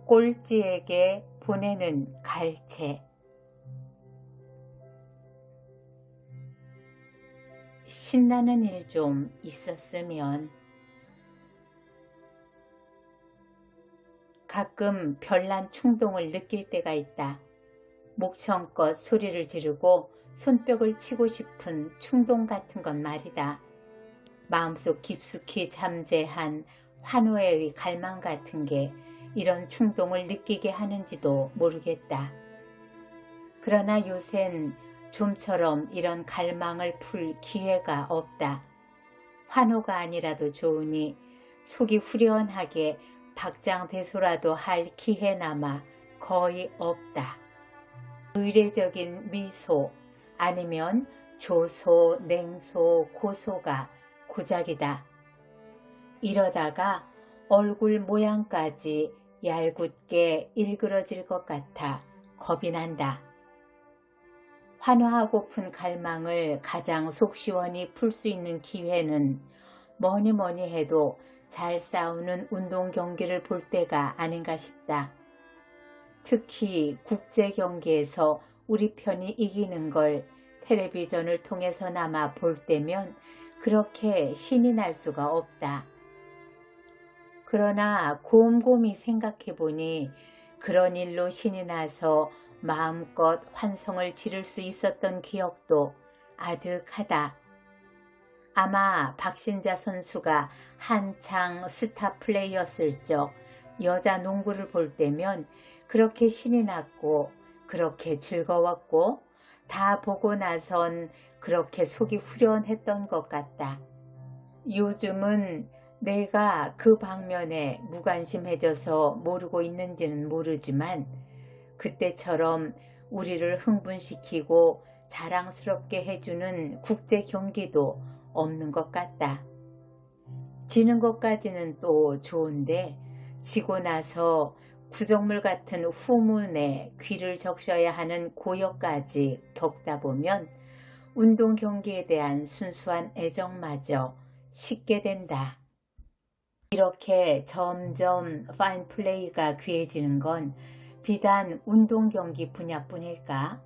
꼴찌에게 보내는 갈채. 신나는 일 좀 있었으면. 가끔 별난 충동을 느낄 때가 있다. 목청껏 소리를 지르고 손뼉을 치고 싶은 충동 같은 건 말이다. 마음속 깊숙이 잠재한 환호의 갈망 같은 게 이런 충동을 느끼게 하는지도 모르겠다. 그러나 요샌 좀처럼 이런 갈망을 풀 기회가 없다. 환호가 아니라도 좋으니 속이 후련하게 박장대소라도 할 기회나마 거의 없다. 의례적인 미소 아니면 조소, 냉소, 고소가 고작이다. 이러다가 얼굴 모양까지 얄궂게 일그러질 것 같아 겁이 난다. 환호하고픈 갈망을 가장 속 시원히 풀 수 있는 기회는 뭐니 해도 잘 싸우는 운동 경기를 볼 때가 아닌가 싶다. 특히 국제 경기에서 우리 편이 이기는 걸 텔레비전을 통해서나마 볼 때면 그렇게 신이 날 수가 없다. 그러나 곰곰이 생각해보니 그런 일로 신이 나서 마음껏 환성을 지를 수 있었던 기억도 아득하다. 아마 박신자 선수가 한창 스타 플레이였을 적 여자 농구를 볼 때면 그렇게 신이 났고 그렇게 즐거웠고 다 보고 나선 그렇게 속이 후련했던 것 같다. 요즘은 내가 그 방면에 무관심해져서 모르고 있는지는 모르지만 그때처럼 우리를 흥분시키고 자랑스럽게 해주는 국제 경기도 없는 것 같다. 지는 것까지는 또 좋은데 지고 나서 구정물 같은 후문에 귀를 적셔야 하는 고역까지 겪다 보면 운동 경기에 대한 순수한 애정마저 식게 된다. 이렇게 점점 파인 플레이가 귀해지는 건 비단 운동 경기 분야뿐일까?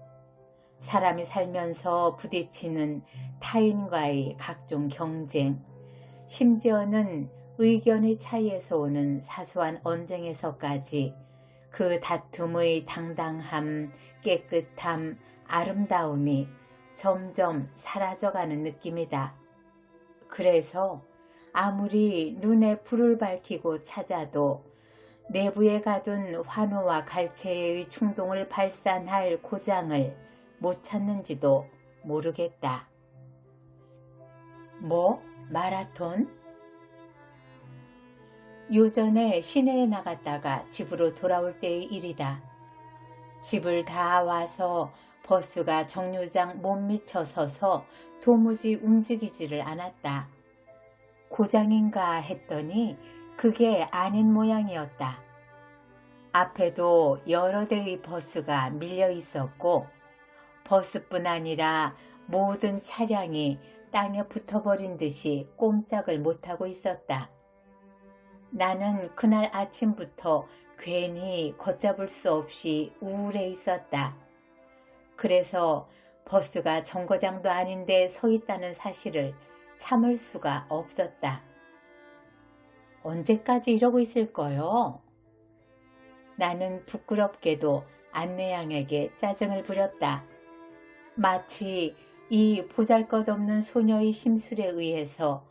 사람이 살면서 부딪히는 타인과의 각종 경쟁, 심지어는 의견의 차이에서 오는 사소한 언쟁에서까지 그 다툼의 당당함, 깨끗함, 아름다움이 점점 사라져가는 느낌이다. 그래서 아무리 눈에 불을 밝히고 찾아도 내부에 가둔 환호와 갈채의 충동을 발산할 고장을 못 찾는지도 모르겠다. 뭐? 마라톤? 요전에 시내에 나갔다가 집으로 돌아올 때의 일이다. 집을 다 와서 버스가 정류장 못 미쳐 서서 도무지 움직이지를 않았다. 고장인가 했더니 그게 아닌 모양이었다. 앞에도 여러 대의 버스가 밀려 있었고 버스뿐 아니라 모든 차량이 땅에 붙어버린 듯이 꼼짝을 못하고 있었다. 나는 그날 아침부터 괜히 걷잡을 수 없이 우울해 있었다. 그래서 버스가 정거장도 아닌데 서 있다는 사실을 참을 수가 없었다. 언제까지 이러고 있을 거요? 나는 부끄럽게도 안내양에게 짜증을 부렸다. 마치 이 보잘것없는 소녀의 심술에 의해서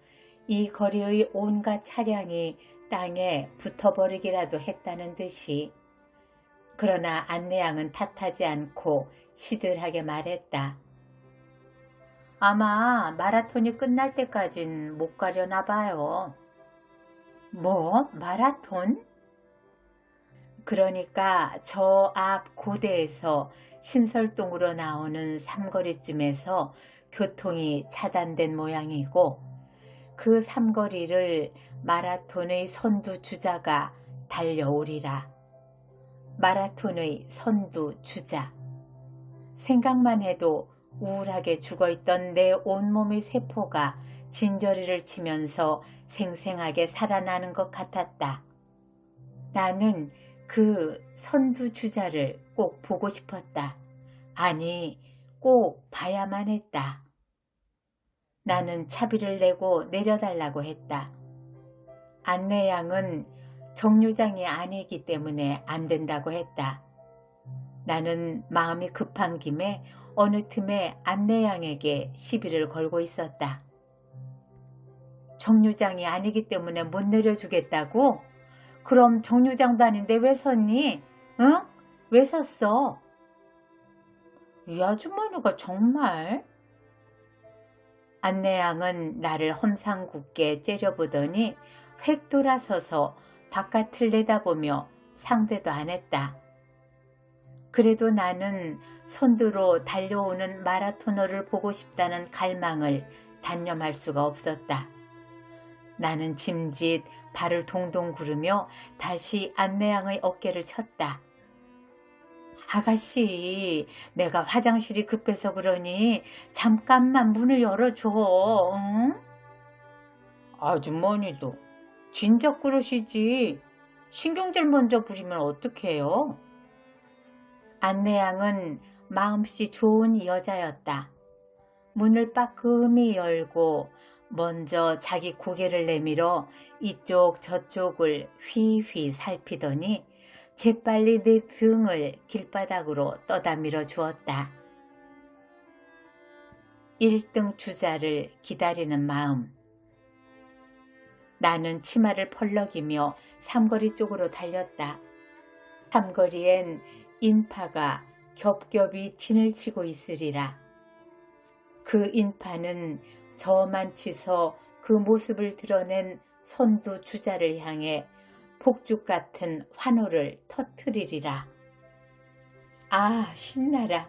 이 거리의 온갖 차량이 땅에 붙어버리기라도 했다는 듯이. 그러나 안내양은 탓하지 않고 시들하게 말했다. 아마 마라톤이 끝날 때까진 못 가려나 봐요. 뭐? 마라톤? 그러니까 저 앞 고대에서 신설동으로 나오는 삼거리쯤에서 교통이 차단된 모양이고 그 삼거리를 마라톤의 선두주자가 달려오리라. 마라톤의 선두주자. 생각만 해도 우울하게 죽어있던 내 온몸의 세포가 진저리를 치면서 생생하게 살아나는 것 같았다. 나는 그 선두주자를 꼭 보고 싶었다. 아니, 꼭 봐야만 했다. 나는 차비를 내고 내려달라고 했다. 안내양은 정류장이 아니기 때문에 안 된다고 했다. 나는 마음이 급한 김에 어느 틈에 안내양에게 시비를 걸고 있었다. 정류장이 아니기 때문에 못 내려주겠다고? 그럼 정류장도 아닌데 왜 섰니? 응? 왜 섰어? 이 아주머니가 정말? 안내양은 나를 험상궂게 째려보더니 획 돌아서서 바깥을 내다보며 상대도 안 했다. 그래도 나는 선두로 달려오는 마라토너를 보고 싶다는 갈망을 단념할 수가 없었다. 나는 짐짓 발을 동동 구르며 다시 안내양의 어깨를 쳤다. 아가씨, 내가 화장실이 급해서 그러니 잠깐만 문을 열어줘. 응? 아주머니도 진작 그러시지. 신경질 먼저 부리면 어떡해요? 안내양은 마음씨 좋은 여자였다. 문을 빠끔히 열고 먼저 자기 고개를 내밀어 이쪽 저쪽을 휘휘 살피더니 재빨리 내 등을 길바닥으로 떠다밀어 주었다. 1등 주자를 기다리는 마음. 나는 치마를 펄럭이며 삼거리 쪽으로 달렸다. 삼거리엔 인파가 겹겹이 진을 치고 있으리라. 그 인파는 저만 치서 그 모습을 드러낸 선두 주자를 향해 폭죽 같은 환호를 터뜨리리라. 아, 신나라.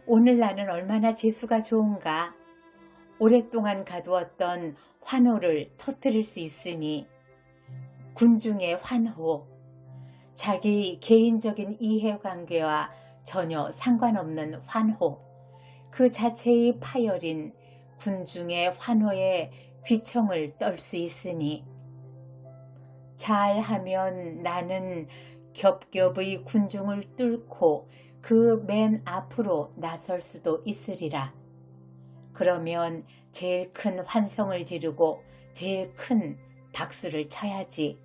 오늘 나는 얼마나 재수가 좋은가. 오랫동안 가두었던 환호를 터뜨릴 수 있으니. 군중의 환호. 자기 개인적인 이해관계와 전혀 상관없는 환호. 그 자체의 파열인 군중의 환호에 귀청을 떨 수 있으니. 잘하면 나는 겹겹의 군중을 뚫고 그 맨 앞으로 나설 수도 있으리라. 그러면 제일 큰 환성을 지르고 제일 큰 박수를 쳐야지.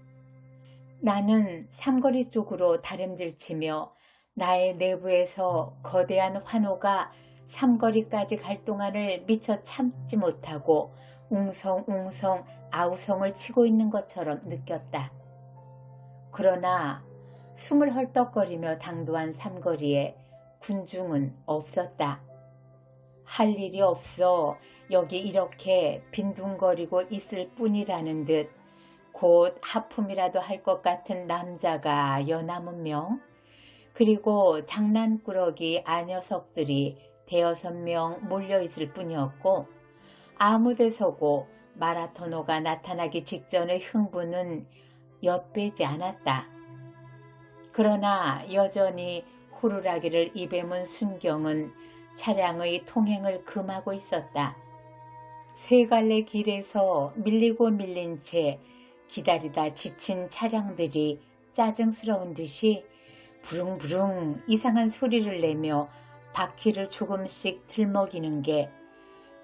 나는 삼거리 쪽으로 다름질치며 나의 내부에서 거대한 환호가 삼거리까지 갈 동안을 미처 참지 못하고 웅성웅성 아우성을 치고 있는 것처럼 느꼈다. 그러나 숨을 헐떡거리며 당도한 삼거리에 군중은 없었다. 할 일이 없어 여기 이렇게 빈둥거리고 있을 뿐이라는 듯 곧 하품이라도 할 것 같은 남자가 여남은 명, 그리고 장난꾸러기 아녀석들이 대여섯 명 몰려있을 뿐이었고 아무데서고 마라토너가 나타나기 직전의 흥분은 엿배지 않았다. 그러나 여전히 호루라기를 입에 문 순경은 차량의 통행을 금하고 있었다. 세 갈래 길에서 밀리고 밀린 채 기다리다 지친 차량들이 짜증스러운 듯이 부릉부릉 이상한 소리를 내며 바퀴를 조금씩 들먹이는 게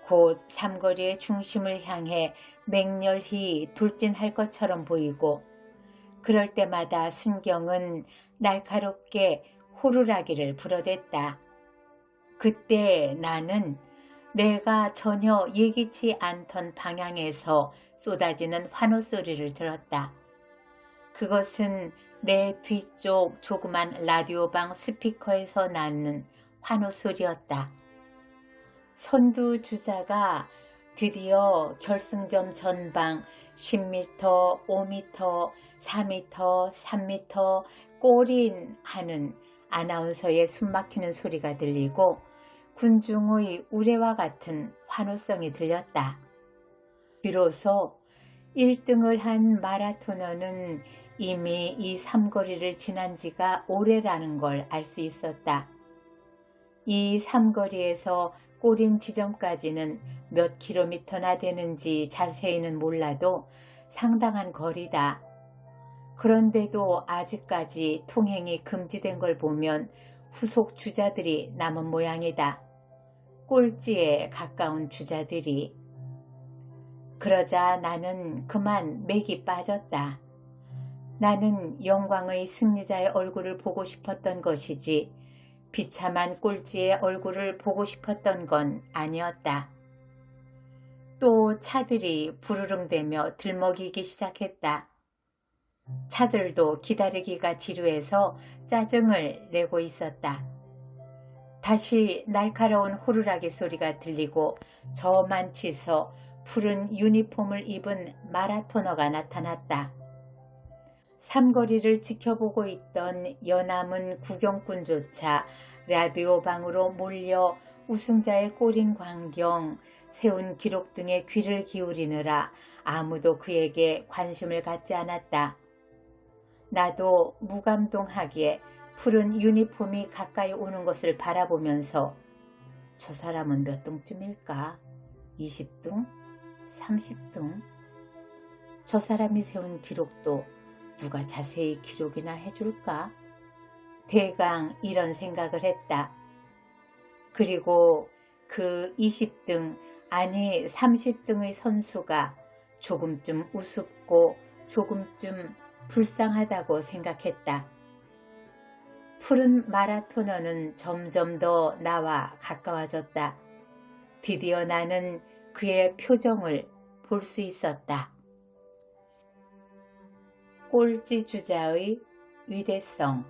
곧 삼거리의 중심을 향해 맹렬히 돌진할 것처럼 보이고, 그럴 때마다 순경은 날카롭게 호루라기를 불어댔다. 그때 나는 내가 전혀 예기치 않던 방향에서 쏟아지는 환호 소리를 들었다. 그것은 내 뒤쪽 조그만 라디오방 스피커에서 나는 환호 소리였다. 선두 주자가 드디어 결승점 전방 10m, 5m, 4m, 3m 골인 하는 아나운서의 숨막히는 소리가 들리고 군중의 우레와 같은 환호성이 들렸다. 비로소 1등을 한 마라토너는 이미 이 삼거리를 지난 지가 오래라는 걸 알 수 있었다. 이 삼거리에서 꼬린 지점까지는 몇 킬로미터나 되는지 자세히는 몰라도 상당한 거리다. 그런데도 아직까지 통행이 금지된 걸 보면 후속 주자들이 남은 모양이다. 꼴찌에 가까운 주자들이. 그러자 나는 그만 맥이 빠졌다. 나는 영광의 승리자의 얼굴을 보고 싶었던 것이지 비참한 꼴찌의 얼굴을 보고 싶었던 건 아니었다. 또 차들이 부르릉대며 들먹이기 시작했다. 차들도 기다리기가 지루해서 짜증을 내고 있었다. 다시 날카로운 호루라기 소리가 들리고 저만치서 푸른 유니폼을 입은 마라토너가 나타났다. 삼거리를 지켜보고 있던 연남은 구경꾼조차 라디오 방으로 몰려 우승자의 골인 광경, 세운 기록 등에 귀를 기울이느라 아무도 그에게 관심을 갖지 않았다. 나도 무감동하게 푸른 유니폼이 가까이 오는 것을 바라보면서 저 사람은 몇 등쯤일까? 20등? 30등? 저 사람이 세운 기록도 누가 자세히 기록이나 해줄까? 대강 이런 생각을 했다. 그리고 그 20등 아니 30등의 선수가 조금쯤 우습고 조금쯤 불쌍하다고 생각했다. 푸른 마라토너는 점점 더 나와 가까워졌다. 드디어 나는 그의 표정을 볼 수 있었다. 꼴찌 주자의 위대성.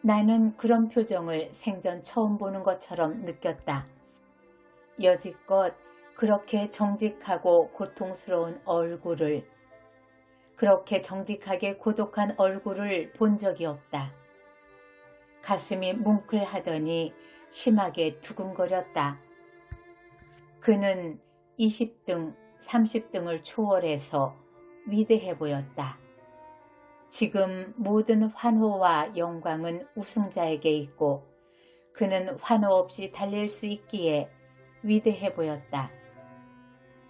나는 그런 표정을 생전 처음 보는 것처럼 느꼈다. 여지껏 그렇게 정직하고 고통스러운 얼굴을, 그렇게 정직하게 고독한 얼굴을 본 적이 없다. 가슴이 뭉클하더니 심하게 두근거렸다. 그는 20등, 30등을 초월해서 위대해 보였다. 지금 모든 환호와 영광은 우승자에게 있고 그는 환호 없이 달릴 수 있기에 위대해 보였다.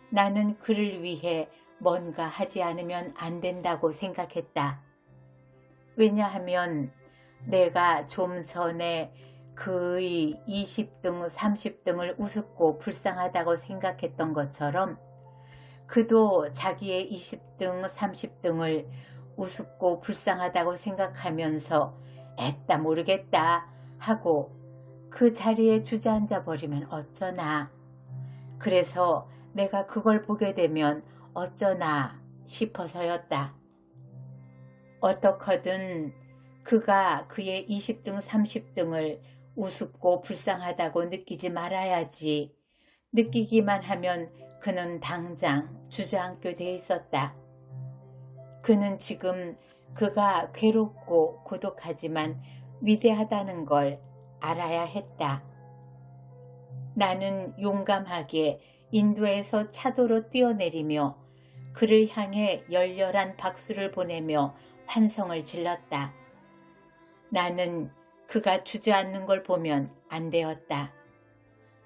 나는 그를 위해 뭔가 하지 않으면 안 된다고 생각했다. 왜냐하면 내가 좀 전에 그의 20등, 30등을 우습고 불쌍하다고 생각했던 것처럼 그도 자기의 20등, 30등을 우습고 불쌍하다고 생각하면서 애따 모르겠다 하고 그 자리에 주저앉아 버리면 어쩌나. 그래서 내가 그걸 보게 되면 어쩌나 싶어서였다. 어떻거든 그가 그의 20등, 30등을 우습고 불쌍하다고 느끼지 말아야지. 느끼기만 하면 그는 당장 주저앉게 돼 있었다. 그는 지금 그가 괴롭고 고독하지만 위대하다는 걸 알아야 했다. 나는 용감하게 인도에서 차도로 뛰어내리며 그를 향해 열렬한 박수를 보내며 환성을 질렀다. 나는 그가 주저앉는 걸 보면 안 되었다.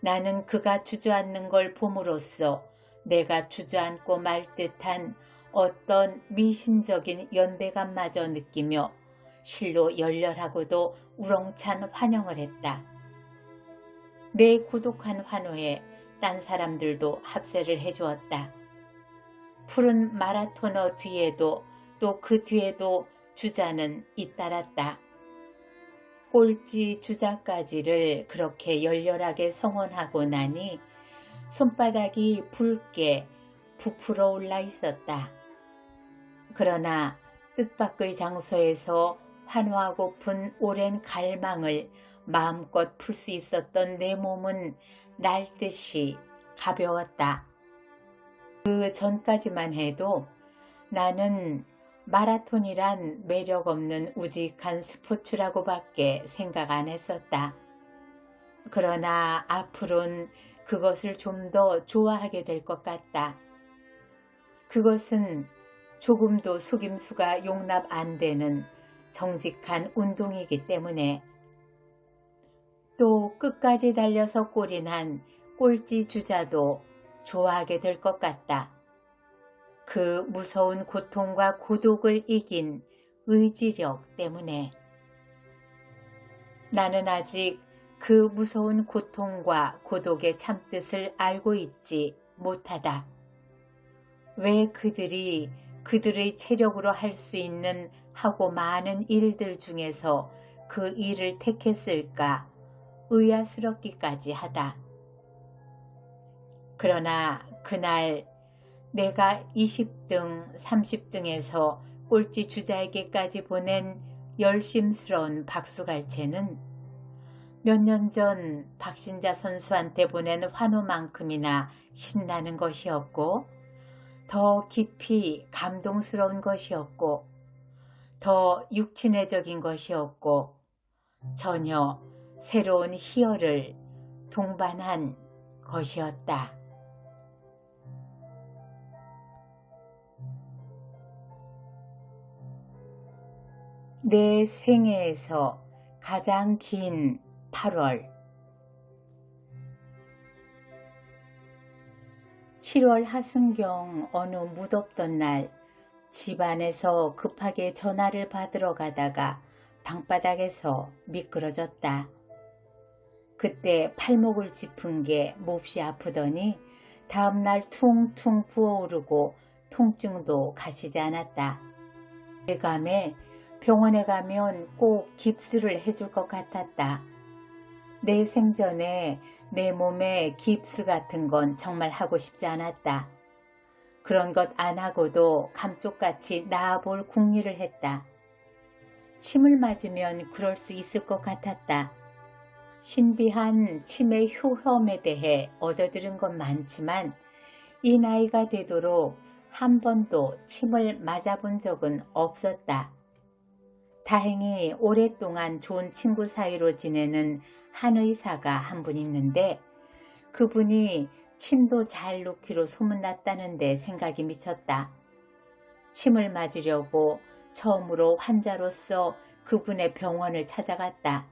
나는 그가 주저앉는 걸 봄으로써 내가 주저앉고 말 듯한 어떤 미신적인 연대감마저 느끼며 실로 열렬하고도 우렁찬 환영을 했다. 내 고독한 환호에 딴 사람들도 합세를 해주었다. 푸른 마라토너 뒤에도 또 그 뒤에도 주자는 잇따랐다. 꼴찌 주자까지를 그렇게 열렬하게 성원하고 나니 손바닥이 붉게 부풀어 올라 있었다. 그러나 뜻밖의 장소에서 환호하고픈 오랜 갈망을 마음껏 풀 수 있었던 내 몸은 날듯이 가벼웠다. 그 전까지만 해도 나는 마라톤이란 매력 없는 우직한 스포츠라고밖에 생각 안 했었다. 그러나 앞으로는 그것을 좀 더 좋아하게 될 것 같다. 그것은 조금도 속임수가 용납 안 되는 정직한 운동이기 때문에 또 끝까지 달려서 골이 난 꼴찌 주자도 좋아하게 될 것 같다. 그 무서운 고통과 고독을 이긴 의지력 때문에. 나는 아직 그 무서운 고통과 고독의 참뜻을 알고 있지 못하다. 왜 그들이 그들의 체력으로 할 수 있는 하고 많은 일들 중에서 그 일을 택했을까 의아스럽기까지 하다. 그러나 그날 내가 20등, 30등에서 꼴찌 주자에게까지 보낸 열심스러운 박수갈채는 몇 년 전 박신자 선수한테 보낸 환호만큼이나 신나는 것이었고, 더 깊이 감동스러운 것이었고, 더 육친애적인 것이었고, 전혀 새로운 희열을 동반한 것이었다. 내 생애에서 가장 긴 8월. 7월 하순경 어느 무덥던 날 집안에서 급하게 전화를 받으러 가다가 방바닥에서 미끄러졌다. 그때 팔목을 짚은 게 몹시 아프더니 다음날 퉁퉁 부어오르고 통증도 가시지 않았다. 예감에 병원에 가면 꼭 깁스를 해줄 것 같았다. 내 생전에 내 몸에 깁스 같은 건 정말 하고 싶지 않았다. 그런 것 안 하고도 감쪽같이 나아볼 궁리를 했다. 침을 맞으면 그럴 수 있을 것 같았다. 신비한 침의 효험에 대해 얻어들은 건 많지만 이 나이가 되도록 한 번도 침을 맞아본 적은 없었다. 다행히 오랫동안 좋은 친구 사이로 지내는 한 의사가 한 분 있는데 그분이 침도 잘 놓기로 소문났다는데 생각이 미쳤다. 침을 맞으려고 처음으로 환자로서 그분의 병원을 찾아갔다.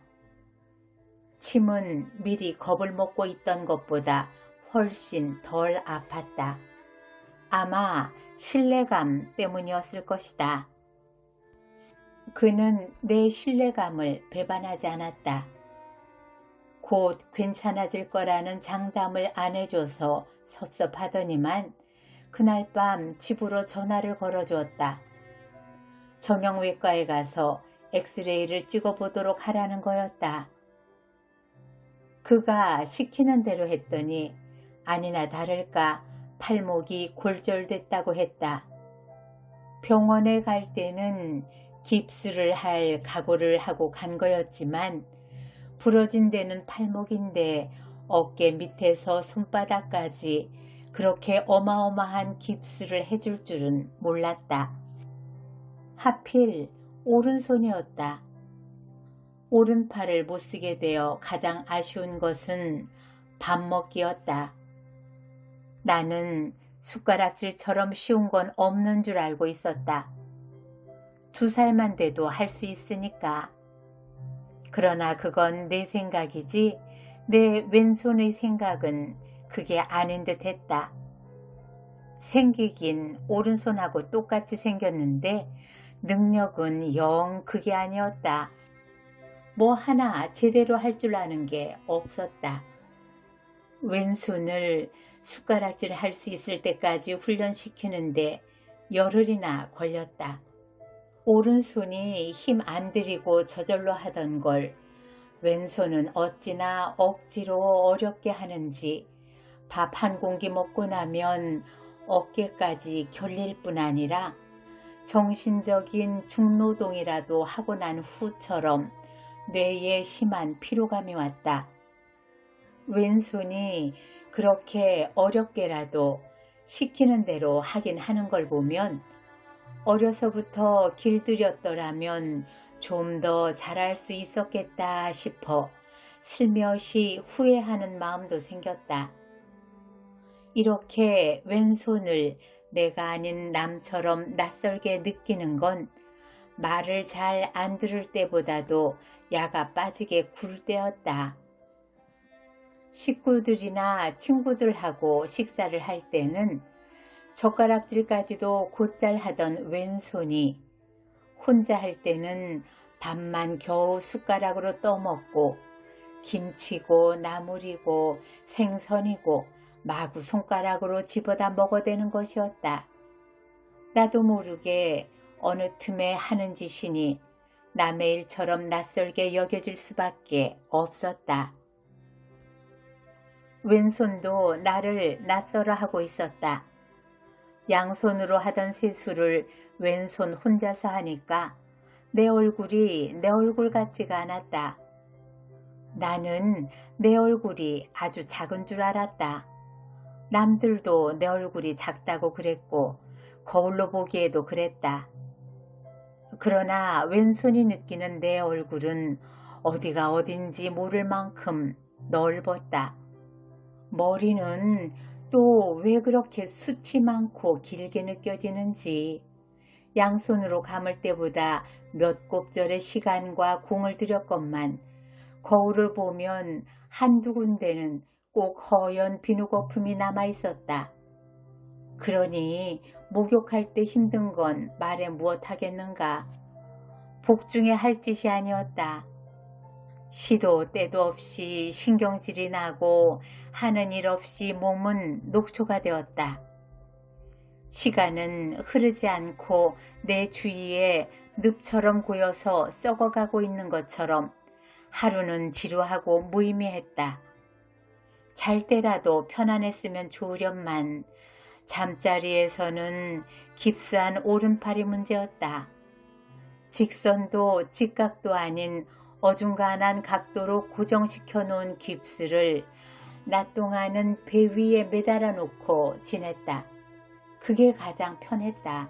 침은 미리 겁을 먹고 있던 것보다 훨씬 덜 아팠다. 아마 신뢰감 때문이었을 것이다. 그는 내 신뢰감을 배반하지 않았다. 곧 괜찮아질 거라는 장담을 안 해줘서 섭섭하더니만 그날 밤 집으로 전화를 걸어주었다. 정형외과에 가서 엑스레이를 찍어보도록 하라는 거였다. 그가 시키는 대로 했더니 아니나 다를까 팔목이 골절됐다고 했다. 병원에 갈 때는 깁스를 할 각오를 하고 간 거였지만 부러진 데는 팔목인데 어깨 밑에서 손바닥까지 그렇게 어마어마한 깁스를 해줄 줄은 몰랐다. 하필 오른손이었다. 오른팔을 못쓰게 되어 가장 아쉬운 것은 밥 먹기였다. 나는 숟가락질처럼 쉬운 건 없는 줄 알고 있었다. 2살만 돼도 할 수 있으니까. 그러나 그건 내 생각이지 내 왼손의 생각은 그게 아닌 듯 했다. 생기긴 오른손하고 똑같이 생겼는데 능력은 영 그게 아니었다. 뭐 하나 제대로 할 줄 아는 게 없었다. 왼손을 숟가락질 할 수 있을 때까지 훈련시키는데 열흘이나 걸렸다. 오른손이 힘 안 들이고 저절로 하던 걸 왼손은 어찌나 억지로 어렵게 하는지 밥 한 공기 먹고 나면 어깨까지 결릴 뿐 아니라 정신적인 중노동이라도 하고 난 후처럼 뇌에 심한 피로감이 왔다. 왼손이 그렇게 어렵게라도 시키는 대로 하긴 하는 걸 보면 어려서부터 길들였더라면 좀 더 잘할 수 있었겠다 싶어 슬며시 후회하는 마음도 생겼다. 이렇게 왼손을 내가 아닌 남처럼 낯설게 느끼는 건 말을 잘 안 들을 때보다도 야가 빠지게 굴 때였다. 식구들이나 친구들하고 식사를 할 때는 젓가락질까지도 곧잘 하던 왼손이 혼자 할 때는 밥만 겨우 숟가락으로 떠먹고 김치고 나물이고 생선이고 마구 손가락으로 집어다 먹어대는 것이었다. 나도 모르게 어느 틈에 하는 짓이니 남의 일처럼 낯설게 여겨질 수밖에 없었다. 왼손도 나를 낯설어 하고 있었다. 양손으로 하던 세수를 왼손 혼자서 하니까 내 얼굴이 내 얼굴 같지가 않았다. 나는 내 얼굴이 아주 작은 줄 알았다. 남들도 내 얼굴이 작다고 그랬고 거울로 보기에도 그랬다. 그러나 왼손이 느끼는 내 얼굴은 어디가 어딘지 모를 만큼 넓었다. 머리는 또 왜 그렇게 숱이 많고 길게 느껴지는지 양손으로 감을 때보다 몇 곱절의 시간과 공을 들였건만 거울을 보면 한두 군데는 꼭 허연 비누 거품이 남아 있었다. 그러니 목욕할 때 힘든 건 말해 무엇하겠는가. 복중에 할 짓이 아니었다. 시도 때도 없이 신경질이 나고 하는 일 없이 몸은 녹초가 되었다. 시간은 흐르지 않고 내 주위에 늪처럼 고여서 썩어가고 있는 것처럼 하루는 지루하고 무의미했다. 잘 때라도 편안했으면 좋으련만 잠자리에서는 깁스한 오른팔이 문제였다. 직선도 직각도 아닌 어중간한 각도로 고정시켜 놓은 깁스를 낮 동안은 배 위에 매달아 놓고 지냈다. 그게 가장 편했다.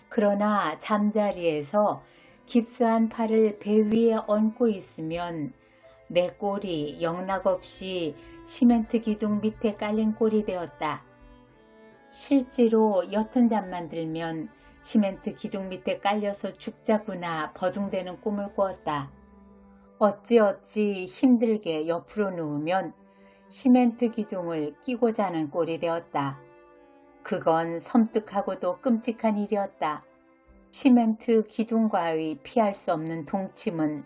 그러나 잠자리에서 깁스한 팔을 배 위에 얹고 있으면 내 꼴이 영락없이 시멘트 기둥 밑에 깔린 꼴이 되었다. 실제로 옅은 잠만 들면 시멘트 기둥 밑에 깔려서 죽자구나 버둥대는 꿈을 꾸었다. 어찌어찌 힘들게 옆으로 누우면 시멘트 기둥을 끼고 자는 꼴이 되었다. 그건 섬뜩하고도 끔찍한 일이었다. 시멘트 기둥과의 피할 수 없는 동침은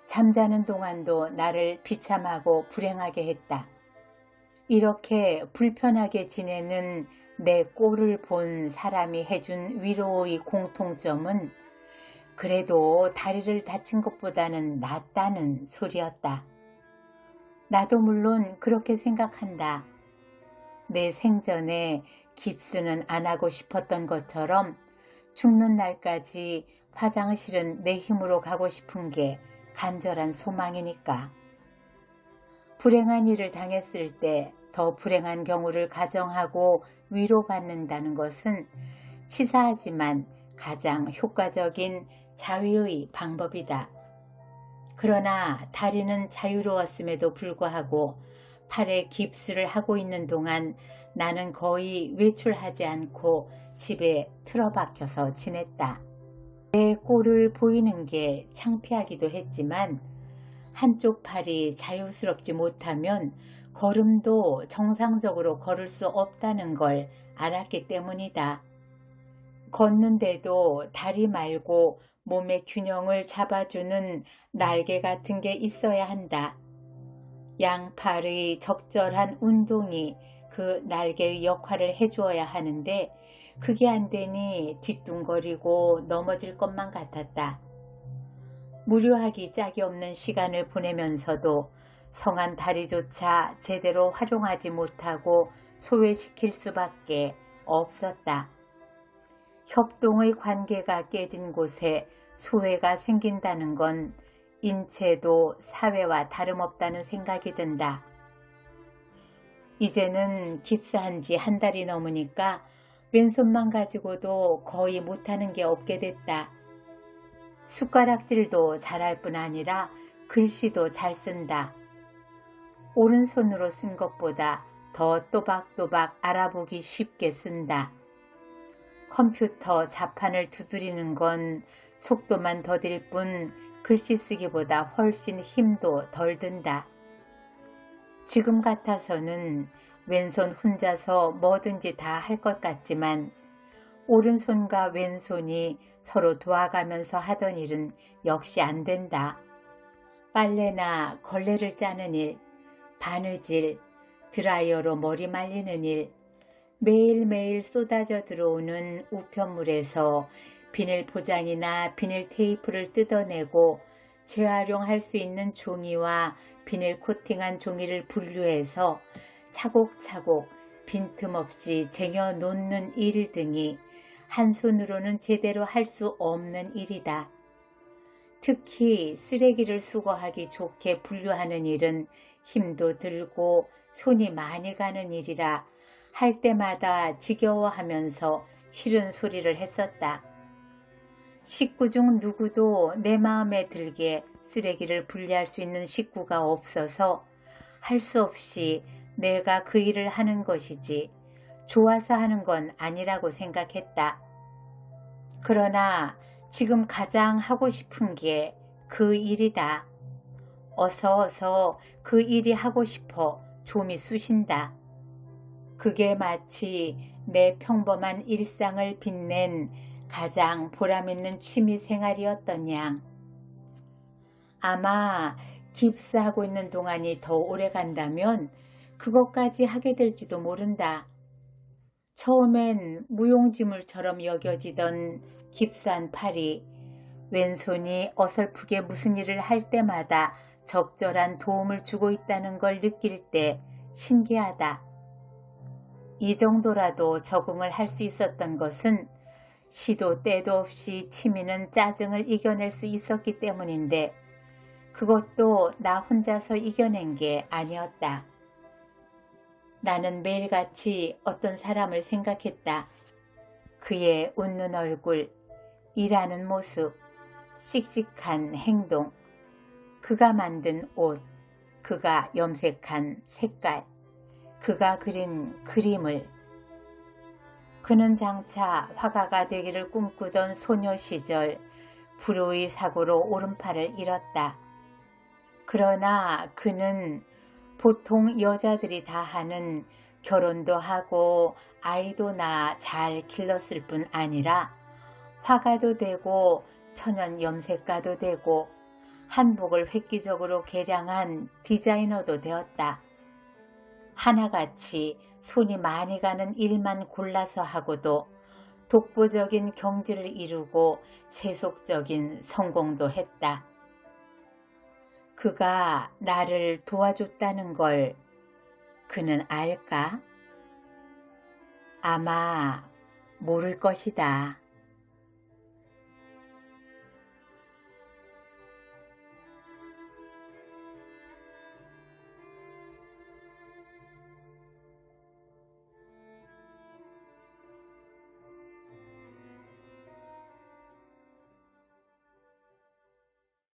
잠자는 동안도 나를 비참하고 불행하게 했다. 이렇게 불편하게 지내는 내 꼴을 본 사람이 해준 위로의 공통점은 그래도 다리를 다친 것보다는 낫다는 소리였다. 나도 물론 그렇게 생각한다. 내 생전에 깁스는 안 하고 싶었던 것처럼 죽는 날까지 화장실은 내 힘으로 가고 싶은 게 간절한 소망이니까. 불행한 일을 당했을 때 더 불행한 경우를 가정하고 위로받는다는 것은 치사하지만 가장 효과적인 자위의 방법이다. 그러나 다리는 자유로웠음에도 불구하고 팔에 깁스를 하고 있는 동안 나는 거의 외출하지 않고 집에 틀어박혀서 지냈다. 내 꼴을 보이는 게 창피하기도 했지만 한쪽 팔이 자유스럽지 못하면 걸음도 정상적으로 걸을 수 없다는 걸 알았기 때문이다. 걷는데도 다리 말고 몸의 균형을 잡아주는 날개 같은 게 있어야 한다. 양팔의 적절한 운동이 그 날개의 역할을 해주어야 하는데 그게 안 되니 뒤뚱거리고 넘어질 것만 같았다. 무료하기 짝이 없는 시간을 보내면서도 성한 다리조차 제대로 활용하지 못하고 소외시킬 수밖에 없었다. 협동의 관계가 깨진 곳에 소외가 생긴다는 건 인체도 사회와 다름없다는 생각이 든다. 이제는 깁스한 지 한 달이 넘으니까 왼손만 가지고도 거의 못하는 게 없게 됐다. 숟가락질도 잘할 뿐 아니라 글씨도 잘 쓴다. 오른손으로 쓴 것보다 더 또박또박 알아보기 쉽게 쓴다. 컴퓨터 자판을 두드리는 건 속도만 더딜 뿐 글씨 쓰기보다 훨씬 힘도 덜 든다. 지금 같아서는 왼손 혼자서 뭐든지 다 할 것 같지만 오른손과 왼손이 서로 도와가면서 하던 일은 역시 안 된다. 빨래나 걸레를 짜는 일, 바느질, 드라이어로 머리 말리는 일, 매일매일 쏟아져 들어오는 우편물에서 비닐 포장이나 비닐 테이프를 뜯어내고 재활용할 수 있는 종이와 비닐 코팅한 종이를 분류해서 차곡차곡 빈틈없이 쟁여 놓는 일 등이 한 손으로는 제대로 할 수 없는 일이다. 특히 쓰레기를 수거하기 좋게 분류하는 일은 힘도 들고 손이 많이 가는 일이라 할 때마다 지겨워하면서 싫은 소리를 했었다. 식구 중 누구도 내 마음에 들게 쓰레기를 분리할 수 있는 식구가 없어서 할 수 없이 내가 그 일을 하는 것이지 좋아서 하는 건 아니라고 생각했다. 그러나 지금 가장 하고 싶은 게 그 일이다. 어서 그 일이 하고 싶어 좀이 쑤신다. 그게 마치 내 평범한 일상을 빛낸 가장 보람있는 취미생활이었던 양. 아마 깁스하고 있는 동안이 더 오래 간다면 그것까지 하게 될지도 모른다. 처음엔 무용지물처럼 여겨지던 깁스한 팔이 왼손이 어설프게 무슨 일을 할 때마다 적절한 도움을 주고 있다는 걸 느낄 때 신기하다. 이 정도라도 적응을 할 수 있었던 것은 시도 때도 없이 치미는 짜증을 이겨낼 수 있었기 때문인데 그것도 나 혼자서 이겨낸 게 아니었다. 나는 매일같이 어떤 사람을 생각했다. 그의 웃는 얼굴, 일하는 모습, 씩씩한 행동, 그가 만든 옷, 그가 염색한 색깔, 그가 그린 그림을. 그는 장차 화가가 되기를 꿈꾸던 소녀 시절 불우의 사고로 오른팔을 잃었다. 그러나 그는 보통 여자들이 다 하는 결혼도 하고 아이도 낳아 잘 길렀을 뿐 아니라 화가도 되고 천연 염색가도 되고 한복을 획기적으로 개량한 디자이너도 되었다. 하나같이 손이 많이 가는 일만 골라서 하고도 독보적인 경지를 이루고 세속적인 성공도 했다. 그가 나를 도와줬다는 걸 그는 알까? 아마 모를 것이다.